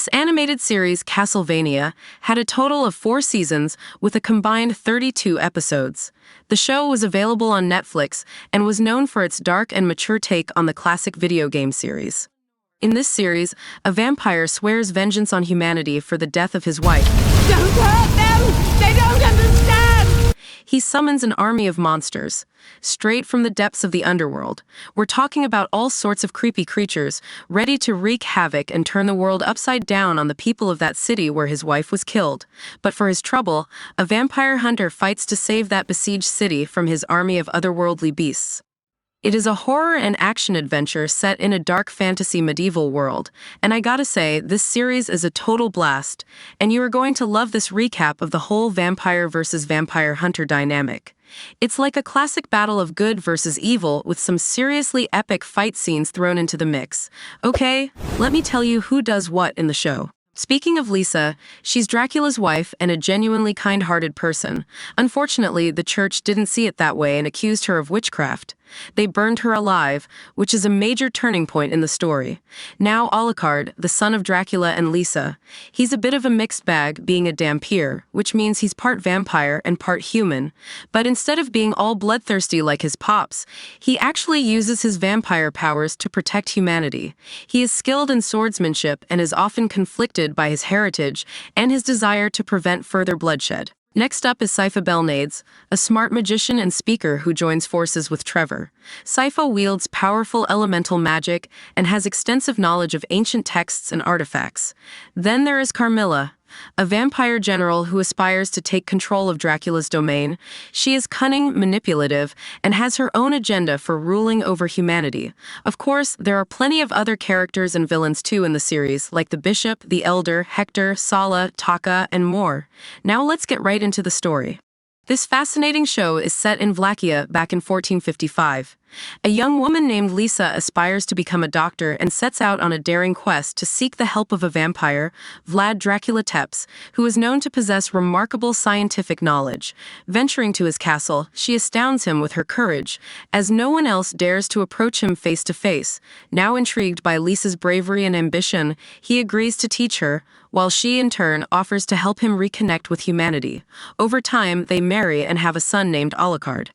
This animated series, Castlevania, had a total of 4 seasons with a combined 32 episodes. The show was available on Netflix and was known for its dark and mature take on the classic video game series. In this series, a vampire swears vengeance on humanity for the death of his wife. Don't hurt them! They don't understand! He summons an army of monsters, straight from the depths of the underworld. We're talking about all sorts of creepy creatures, ready to wreak havoc and turn the world upside down on the people of that city where his wife was killed. But for his trouble, a vampire hunter fights to save that besieged city from his army of otherworldly beasts. It is a horror and action adventure set in a dark fantasy medieval world, and I gotta say, this series is a total blast, and you are going to love this recap of the whole vampire versus vampire hunter dynamic. It's like a classic battle of good versus evil with some seriously epic fight scenes thrown into the mix. Okay, let me tell you who does what in the show. Speaking of Lisa, she's Dracula's wife and a genuinely kind-hearted person. Unfortunately, the church didn't see it that way and accused her of witchcraft. They burned her alive, which is a major turning point in the story. Now Alucard, the son of Dracula and Lisa, he's a bit of a mixed bag, being a dhampir, which means he's part vampire and part human. But instead of being all bloodthirsty like his pops, he actually uses his vampire powers to protect humanity. He is skilled in swordsmanship and is often conflicted by his heritage and his desire to prevent further bloodshed. Next up is Sypha, a smart magician and speaker who joins forces with Trevor. Sypha wields powerful elemental magic and has extensive knowledge of ancient texts and artifacts. Then there is Carmilla, a vampire general who aspires to take control of Dracula's domain. She is cunning, manipulative, and has her own agenda for ruling over humanity. Of course, there are plenty of other characters and villains too in the series, like the Bishop, the Elder, Hector, Sala, Taka, and more. Now let's get right into the story. This fascinating show is set in Wallachia back in 1455. A young woman named Lisa aspires to become a doctor and sets out on a daring quest to seek the help of a vampire, Vlad Dracula Tepes, who is known to possess remarkable scientific knowledge. Venturing to his castle, she astounds him with her courage, as no one else dares to approach him face to face. Now intrigued by Lisa's bravery and ambition, he agrees to teach her, while she in turn offers to help him reconnect with humanity. Over time, they marry and have a son named Alucard.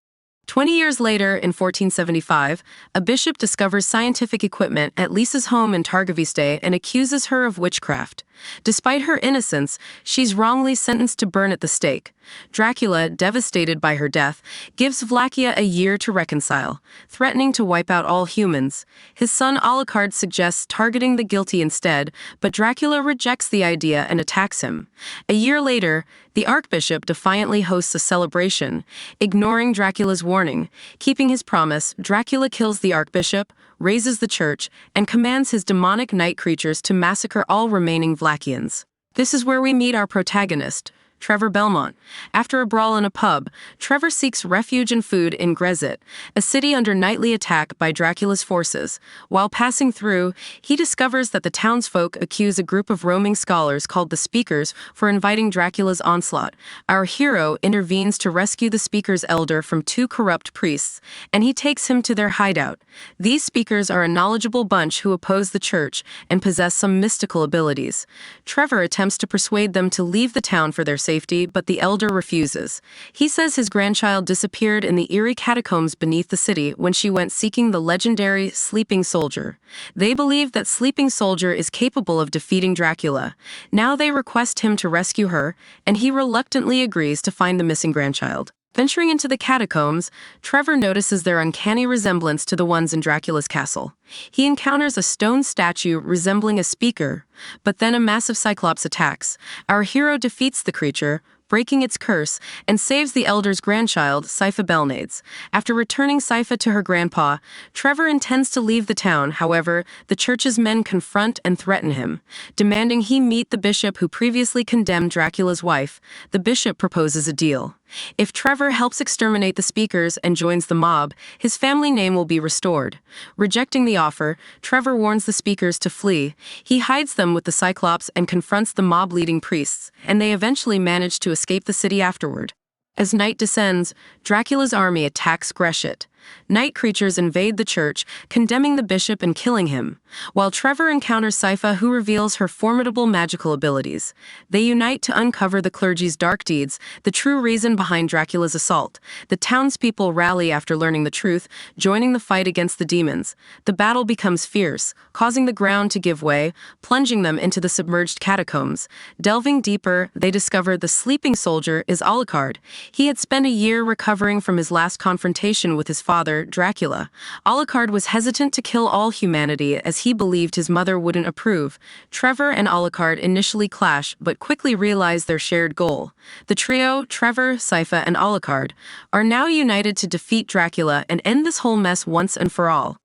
20 years later, in 1475, a bishop discovers scientific equipment at Lisa's home in Targoviste and accuses her of witchcraft. Despite her innocence, she's wrongly sentenced to burn at the stake. Dracula, devastated by her death, gives Wallachia a year to reconcile, threatening to wipe out all humans. His son Alucard suggests targeting the guilty instead, but Dracula rejects the idea and attacks him. A year later, the archbishop defiantly hosts a celebration, ignoring Dracula's warning. Keeping his promise, Dracula kills the archbishop, raises the church, and commands his demonic night creatures to massacre all remaining Wallachans. This is where we meet our protagonist, Trevor Belmont. After a brawl in a pub, Trevor seeks refuge and food in Grezit, a city under nightly attack by Dracula's forces. While passing through, he discovers that the townsfolk accuse a group of roaming scholars called the Speakers for inviting Dracula's onslaught. Our hero intervenes to rescue the Speakers' elder from 2 corrupt priests, and he takes him to their hideout. These Speakers are a knowledgeable bunch who oppose the church and possess some mystical abilities. Trevor attempts to persuade them to leave the town for their safety, but the elder refuses. He says his grandchild disappeared in the eerie catacombs beneath the city when she went seeking the legendary Sleeping Soldier. They believe that Sleeping Soldier is capable of defeating Dracula. Now they request him to rescue her, and he reluctantly agrees to find the missing grandchild. Venturing into the catacombs, Trevor notices their uncanny resemblance to the ones in Dracula's castle. He encounters a stone statue resembling a speaker, but then a massive cyclops attacks. Our hero defeats the creature, breaking its curse, and saves the elder's grandchild, Sypha. After returning Sypha to her grandpa, Trevor intends to leave the town. However, the church's men confront and threaten him, demanding he meet the bishop who previously condemned Dracula's wife. The bishop proposes a deal. If Trevor helps exterminate the Speakers and joins the mob, his family name will be restored. Rejecting the offer, Trevor warns the Speakers to flee. He hides them with the Cyclops and confronts the mob-leading priests, and they eventually manage to escape the city afterward. As night descends, Dracula's army attacks Grezit. Night creatures invade the church, condemning the bishop and killing him, while Trevor encounters Sypha, who reveals her formidable magical abilities. They unite to uncover the clergy's dark deeds, the true reason behind Dracula's assault. The townspeople rally after learning the truth, joining the fight against the demons. The battle becomes fierce, causing the ground to give way, plunging them into the submerged catacombs. Delving deeper, they discover the sleeping soldier is Alucard. He had spent a year recovering from his last confrontation with his father, Dracula. Alucard was hesitant to kill all humanity as he believed his mother wouldn't approve. Trevor and Alucard initially clash but quickly realize their shared goal. The trio, Trevor, Sypha, and Alucard, are now united to defeat Dracula and end this whole mess once and for all.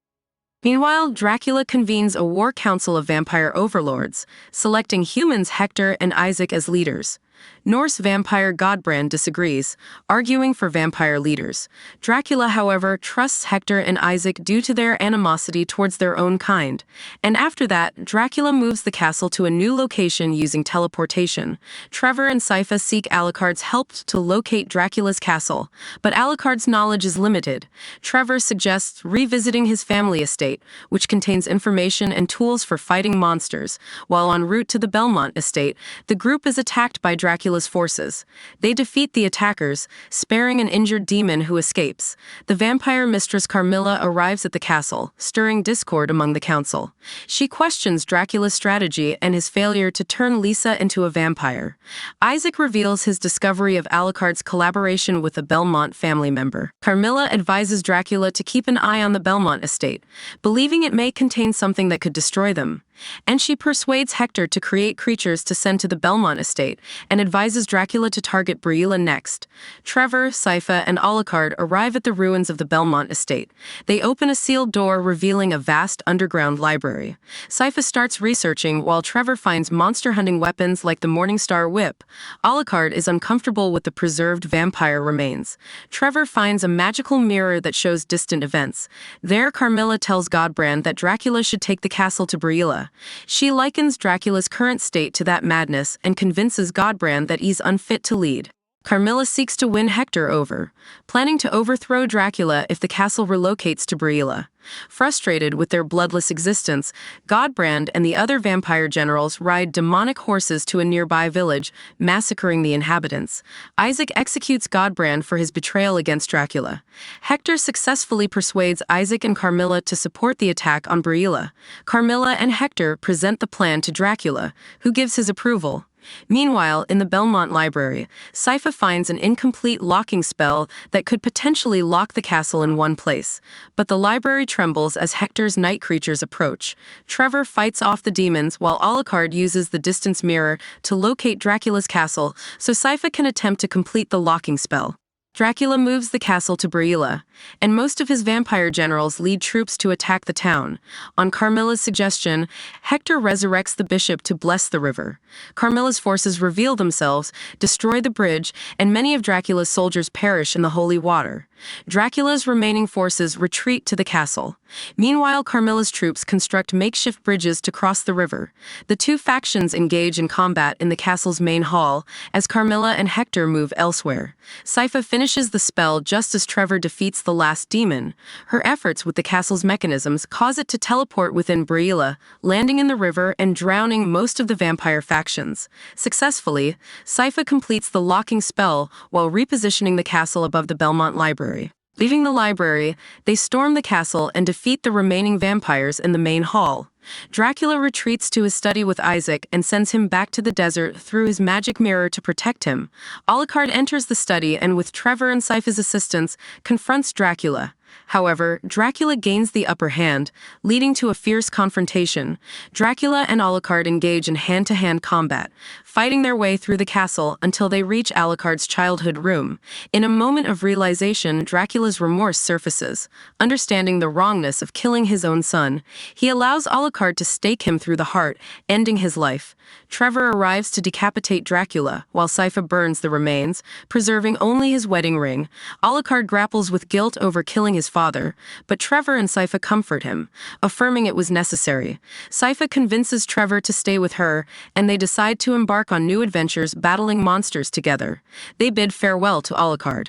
Meanwhile, Dracula convenes a war council of vampire overlords, selecting humans Hector and Isaac as leaders. Norse vampire Godbrand disagrees, arguing for vampire leaders. Dracula, however, trusts Hector and Isaac due to their animosity towards their own kind. And after that, Dracula moves the castle to a new location using teleportation. Trevor and Sypha seek Alucard's help to locate Dracula's castle, but Alucard's knowledge is limited. Trevor suggests revisiting his family estate, which contains information and tools for fighting monsters. While en route to the Belmont estate, the group is attacked by Dracula's forces. They defeat the attackers, sparing an injured demon who escapes. The vampire mistress Carmilla arrives at the castle, stirring discord among the council. She questions Dracula's strategy and his failure to turn Lisa into a vampire. Isaac reveals his discovery of Alucard's collaboration with a Belmont family member. Carmilla advises Dracula to keep an eye on the Belmont estate, believing it may contain something that could destroy them. And she persuades Hector to create creatures to send to the Belmont estate, and advises Dracula to target Brilla next. Trevor, Sypha, and Alucard arrive at the ruins of the Belmont estate. They open a sealed door revealing a vast underground library. Sypha starts researching while Trevor finds monster-hunting weapons like the Morningstar Whip. Alucard is uncomfortable with the preserved vampire remains. Trevor finds a magical mirror that shows distant events. There, Carmilla tells Godbrand that Dracula should take the castle to Brilla. She likens Dracula's current state to that madness and convinces Godbrand that he's unfit to lead. Carmilla seeks to win Hector over, planning to overthrow Dracula if the castle relocates to Brilla. Frustrated with their bloodless existence, Godbrand and the other vampire generals ride demonic horses to a nearby village, massacring the inhabitants. Isaac executes Godbrand for his betrayal against Dracula. Hector successfully persuades Isaac and Carmilla to support the attack on Brilla. Carmilla and Hector present the plan to Dracula, who gives his approval. Meanwhile, in the Belmont Library, Sypha finds an incomplete locking spell that could potentially lock the castle in one place. But the library trembles as Hector's night creatures approach. Trevor fights off the demons while Alucard uses the distance mirror to locate Dracula's castle so Sypha can attempt to complete the locking spell. Dracula moves the castle to Brilla, and most of his vampire generals lead troops to attack the town. On Carmilla's suggestion, Hector resurrects the bishop to bless the river. Carmilla's forces reveal themselves, destroy the bridge, and many of Dracula's soldiers perish in the holy water. Dracula's remaining forces retreat to the castle. Meanwhile, Carmilla's troops construct makeshift bridges to cross the river. The two factions engage in combat in the castle's main hall, as Carmilla and Hector move elsewhere. Sypha finishes the spell just as Trevor defeats the last demon. Her efforts with the castle's mechanisms cause it to teleport within Brilla, landing in the river and drowning most of the vampire factions. Successfully, Sypha completes the locking spell while repositioning the castle above the Belmont Library. Leaving the library, they storm the castle and defeat the remaining vampires in the main hall. Dracula retreats to his study with Isaac and sends him back to the desert through his magic mirror to protect him. Alucard enters the study and, with Trevor and Sypha's assistance, confronts Dracula. However, Dracula gains the upper hand, leading to a fierce confrontation. Dracula and Alucard engage in hand-to-hand combat, fighting their way through the castle until they reach Alucard's childhood room. In a moment of realization, Dracula's remorse surfaces. Understanding the wrongness of killing his own son, he allows Alucard to stake him through the heart, ending his life. Trevor arrives to decapitate Dracula, while Sypha burns the remains, preserving only his wedding ring. Alucard grapples with guilt over killing his father, but Trevor and Sypha comfort him, affirming it was necessary. Sypha convinces Trevor to stay with her, and they decide to embark on new adventures battling monsters together. They bid farewell to Alucard.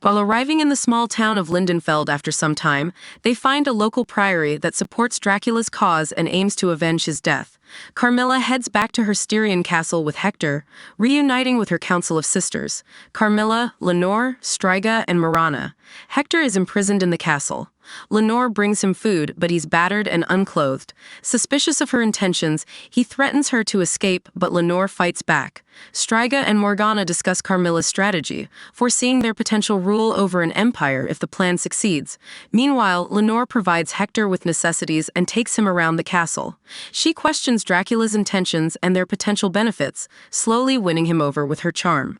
While arriving in the small town of Lindenfeld after some time, they find a local priory that supports Dracula's cause and aims to avenge his death. Carmilla heads back to her Styrian castle with Hector, reuniting with her council of sisters, Carmilla, Lenore, Striga, and Marana. Hector is imprisoned in the castle. Lenore brings him food, but he's battered and unclothed. Suspicious of her intentions, he threatens her to escape, but Lenore fights back. Striga and Morgana discuss Carmilla's strategy, foreseeing their potential rule over an empire if the plan succeeds. Meanwhile, Lenore provides Hector with necessities and takes him around the castle. She questions Dracula's intentions and their potential benefits, slowly winning him over with her charm.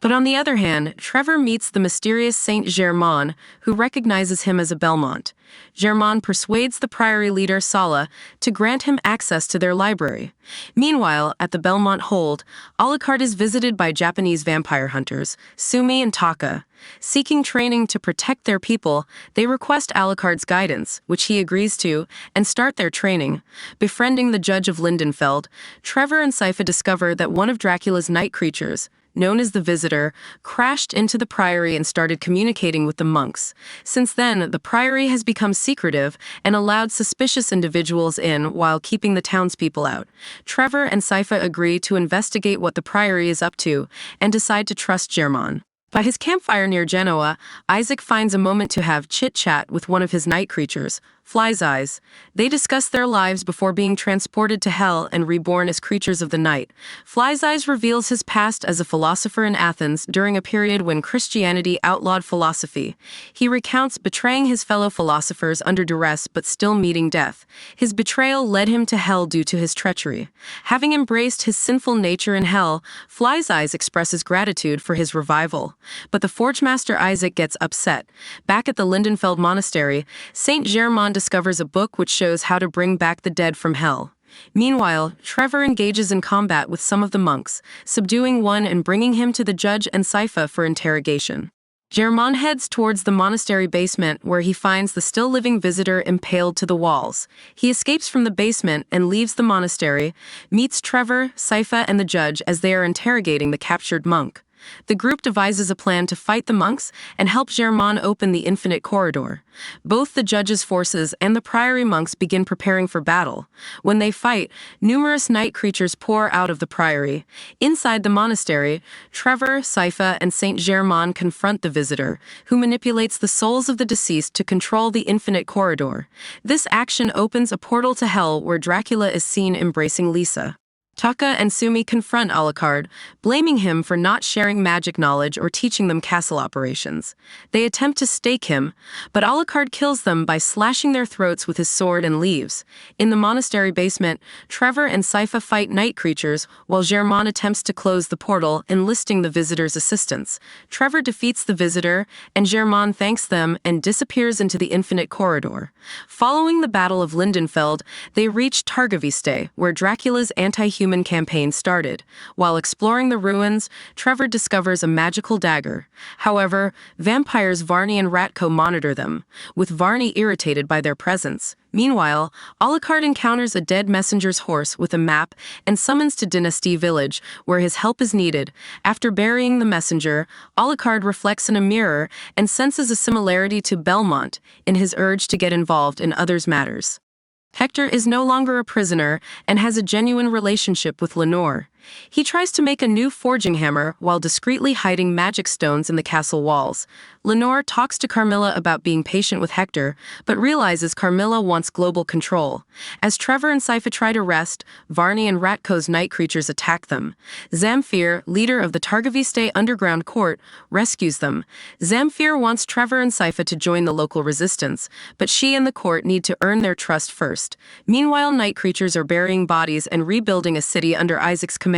But on the other hand, Trevor meets the mysterious Saint Germain, who recognizes him as a Belmont. Germain persuades the priory leader Sala to grant him access to their library. Meanwhile, at the Belmont Hold, Alucard is visited by Japanese vampire hunters, Sumi and Taka. Seeking training to protect their people, they request Alucard's guidance, which he agrees to, and start their training. Befriending the judge of Lindenfeld, Trevor and Sypha discover that one of Dracula's night creatures, known as the Visitor, crashed into the priory and started communicating with the monks. Since then, the priory has become secretive and allowed suspicious individuals in while keeping the townspeople out. Trevor and Sypha agree to investigate what the priory is up to and decide to trust Germain. By his campfire near Genoa, Isaac finds a moment to have chit-chat with one of his night creatures, Fly's Eyes. They discuss their lives before being transported to hell and reborn as creatures of the night. Fly's Eyes reveals his past as a philosopher in Athens during a period when Christianity outlawed philosophy. He recounts betraying his fellow philosophers under duress but still meeting death. His betrayal led him to hell due to his treachery. Having embraced his sinful nature in hell, Fly's Eyes expresses gratitude for his revival. But the Forge Master Isaac gets upset. Back at the Lindenfeld Monastery, Saint Germain discovers a book which shows how to bring back the dead from hell. Meanwhile, Trevor engages in combat with some of the monks, subduing one and bringing him to the judge and Sypha for interrogation. Germain heads towards the monastery basement where he finds the still-living visitor impaled to the walls. He escapes from the basement and leaves the monastery, meets Trevor, Sypha, and the judge as they are interrogating the captured monk. The group devises a plan to fight the monks and help Germain open the infinite corridor. Both the judge's forces and the priory monks begin preparing for battle. When they fight, numerous night creatures pour out of the priory. Inside the monastery, Trevor, Sypha, and Saint Germain confront the visitor, who manipulates the souls of the deceased to control the infinite corridor. This action opens a portal to hell where Dracula is seen embracing Lisa. Taka and Sumi confront Alucard, blaming him for not sharing magic knowledge or teaching them castle operations. They attempt to stake him, but Alucard kills them by slashing their throats with his sword and leaves. In the monastery basement, Trevor and Sypha fight night creatures, while Germain attempts to close the portal, enlisting the visitor's assistance. Trevor defeats the visitor, and Germain thanks them and disappears into the infinite corridor. Following the Battle of Lindenfeld, they reach Targoviste, where Dracula's anti-human campaign started. While exploring the ruins, Trevor discovers a magical dagger. However, vampires Varney and Ratko monitor them, with Varney irritated by their presence. Meanwhile, Alucard encounters a dead messenger's horse with a map and summons to Dynasty Village, where his help is needed. After burying the messenger, Alucard reflects in a mirror and senses a similarity to Belmont in his urge to get involved in others' matters. Hector is no longer a prisoner and has a genuine relationship with Lenore. He tries to make a new forging hammer while discreetly hiding magic stones in the castle walls. Lenore talks to Carmilla about being patient with Hector, but realizes Carmilla wants global control. As Trevor and Sypha try to rest, Varney and Ratko's night creatures attack them. Zamfir, leader of the Targoviste underground court, rescues them. Zamfir wants Trevor and Sypha to join the local resistance, but she and the court need to earn their trust first. Meanwhile, night creatures are burying bodies and rebuilding a city under Isaac's command.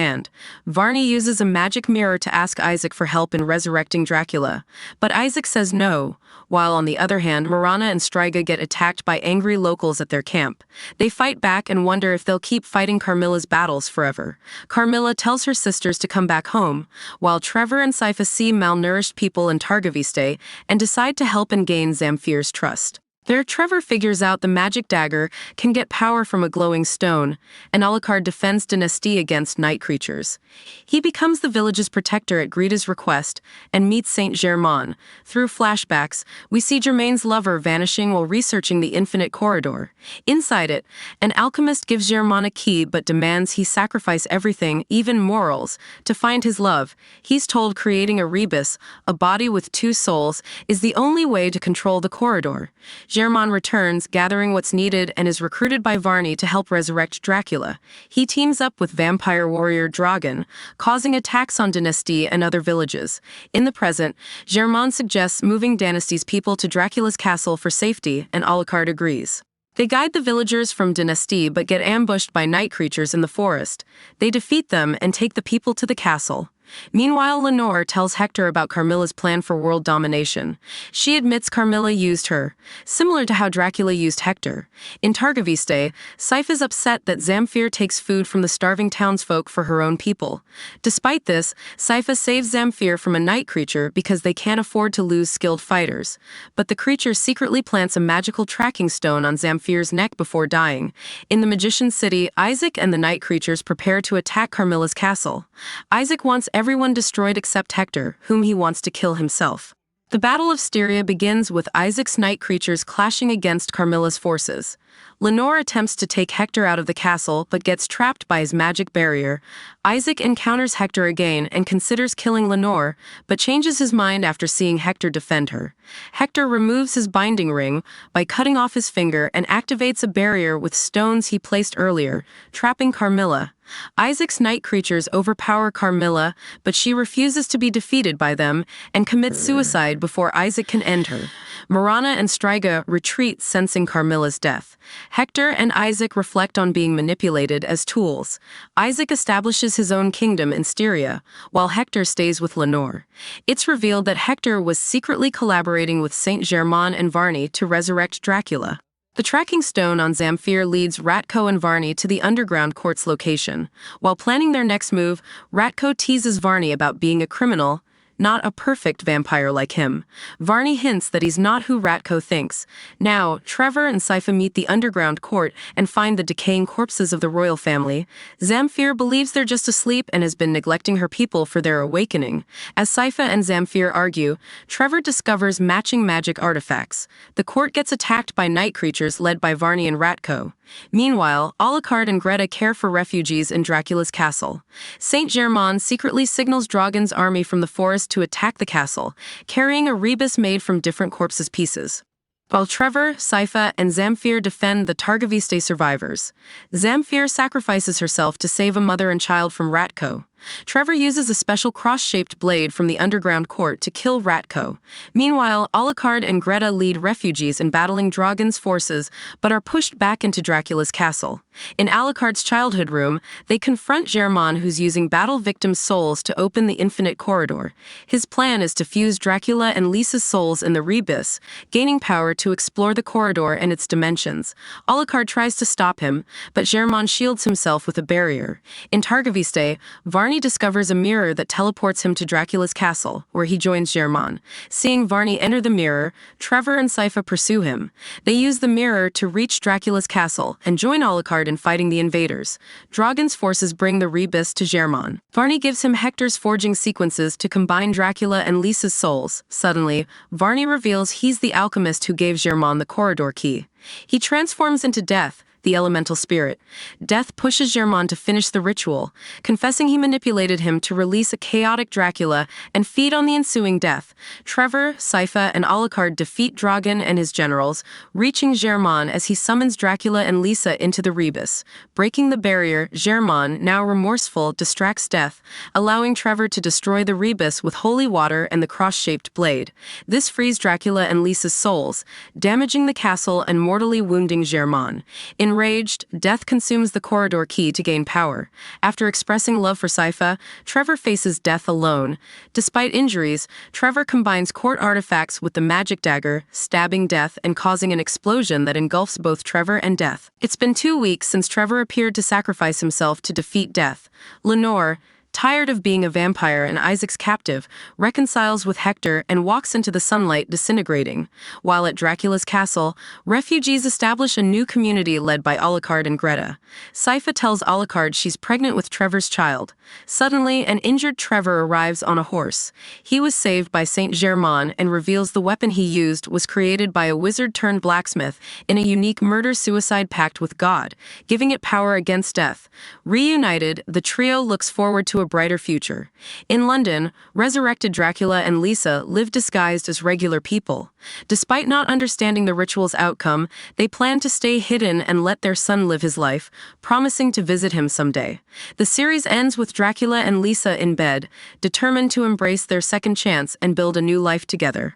Varney uses a magic mirror to ask Isaac for help in resurrecting Dracula, but Isaac says no, while on the other hand, Marana and Striga get attacked by angry locals at their camp. They fight back and wonder if they'll keep fighting Carmilla's battles forever. Carmilla tells her sisters to come back home, while Trevor and Sypha see malnourished people in Targoviste and decide to help and gain Zamfir's trust. There, Trevor figures out the magic dagger can get power from a glowing stone, and Alucard defends Dynasty against night creatures. He becomes the village's protector at Greta's request and meets Saint Germain. Through flashbacks, we see Germain's lover vanishing while researching the infinite corridor. Inside it, an alchemist gives Germain a key but demands he sacrifice everything, even morals, to find his love. He's told creating a rebus, a body with two souls, is the only way to control the corridor. Germain returns, gathering what's needed, and is recruited by Varney to help resurrect Dracula. He teams up with vampire warrior Dragan, causing attacks on Dynasty and other villages. In the present, Germain suggests moving Dynasty's people to Dracula's castle for safety, and Alucard agrees. They guide the villagers from Dynasty but get ambushed by night creatures in the forest. They defeat them and take the people to the castle. Meanwhile, Lenore tells Hector about Carmilla's plan for world domination. She admits Carmilla used her, similar to how Dracula used Hector. In Targaviste, Sypha is upset that Zamfir takes food from the starving townsfolk for her own people. Despite this, Sypha saves Zamfir from a night creature because they can't afford to lose skilled fighters. But the creature secretly plants a magical tracking stone on Zamfir's neck before dying. In the Magician's City, Isaac and the night creatures prepare to attack Carmilla's castle. Isaac wants everyone destroyed except Hector, whom he wants to kill himself. The Battle of Styria begins with Isaac's night creatures clashing against Carmilla's forces. Lenore attempts to take Hector out of the castle but gets trapped by his magic barrier. Isaac encounters Hector again and considers killing Lenore, but changes his mind after seeing Hector defend her. Hector removes his binding ring by cutting off his finger and activates a barrier with stones he placed earlier, trapping Carmilla. Isaac's night creatures overpower Carmilla, but she refuses to be defeated by them and commits suicide before Isaac can end her. Marana and Striga retreat, sensing Carmilla's death. Hector and Isaac reflect on being manipulated as tools. Isaac establishes his own kingdom in Styria, while Hector stays with Lenore. It's revealed that Hector was secretly collaborating with Saint Germain and Varney to resurrect Dracula. The tracking stone on Zamfir leads Ratko and Varney to the underground court's location. While planning their next move, Ratko teases Varney about being a criminal, not a perfect vampire like him. Varney hints that he's not who Ratko thinks. Now, Trevor and Sypha meet the underground court and find the decaying corpses of the royal family. Zamfir believes they're just asleep and has been neglecting her people for their awakening. As Sypha and Zamfir argue, Trevor discovers matching magic artifacts. The court gets attacked by night creatures led by Varney and Ratko. Meanwhile, Alucard and Greta care for refugees in Dracula's castle. Saint Germain secretly signals Dragan's army from the forest to attack the castle, carrying a rebus made from different corpses' pieces. While Trevor, Sypha, and Zamfir defend the Targaviste survivors, Zamfir sacrifices herself to save a mother and child from Ratko. Trevor uses a special cross-shaped blade from the underground court to kill Ratko. Meanwhile, Alucard and Greta lead refugees in battling Dragan's forces, but are pushed back into Dracula's castle. In Alucard's childhood room, they confront Germain, who's using battle victims' souls to open the infinite corridor. His plan is to fuse Dracula and Lisa's souls in the rebus, gaining power to explore the corridor and its dimensions. Alucard tries to stop him, but Germain shields himself with a barrier. In Targaviste, Varney discovers a mirror that teleports him to Dracula's castle, where he joins Germain. Seeing Varney enter the mirror, Trevor and Sypha pursue him. They use the mirror to reach Dracula's castle and join Alucard in fighting the invaders. Dragan's forces bring the rebus to Germain. Varney gives him Hector's forging sequences to combine Dracula and Lisa's souls. Suddenly, Varney reveals he's the alchemist who gave Germain the corridor key. He transforms into Death, the elemental spirit. Death pushes Germain to finish the ritual, confessing he manipulated him to release a chaotic Dracula and feed on the ensuing death. Trevor, Sypha, and Alucard defeat Dragan and his generals, reaching Germain as he summons Dracula and Lisa into the rebus. Breaking the barrier, Germain, now remorseful, distracts Death, allowing Trevor to destroy the rebus with holy water and the cross-shaped blade. This frees Dracula and Lisa's souls, damaging the castle and mortally wounding Germain. Enraged, Death consumes the corridor key to gain power. After expressing love for Sypha, Trevor faces Death alone. Despite injuries, Trevor combines court artifacts with the magic dagger, stabbing Death and causing an explosion that engulfs both Trevor and Death. It's been 2 weeks since Trevor appeared to sacrifice himself to defeat Death. Lenore, tired of being a vampire and Isaac's captive, reconciles with Hector and walks into the sunlight, disintegrating. While at Dracula's castle, refugees establish a new community led by Alucard and Greta. Sypha tells Alucard she's pregnant with Trevor's child. Suddenly, an injured Trevor arrives on a horse. He was saved by Saint Germain and reveals the weapon he used was created by a wizard-turned-blacksmith in a unique murder-suicide pact with God, giving it power against death. Reunited, the trio looks forward to a brighter future. In London, resurrected Dracula and Lisa live disguised as regular people. Despite not understanding the ritual's outcome, they plan to stay hidden and let their son live his life, promising to visit him someday. The series ends with Dracula and Lisa in bed, determined to embrace their second chance and build a new life together.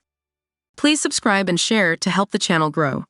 Please subscribe and share to help the channel grow.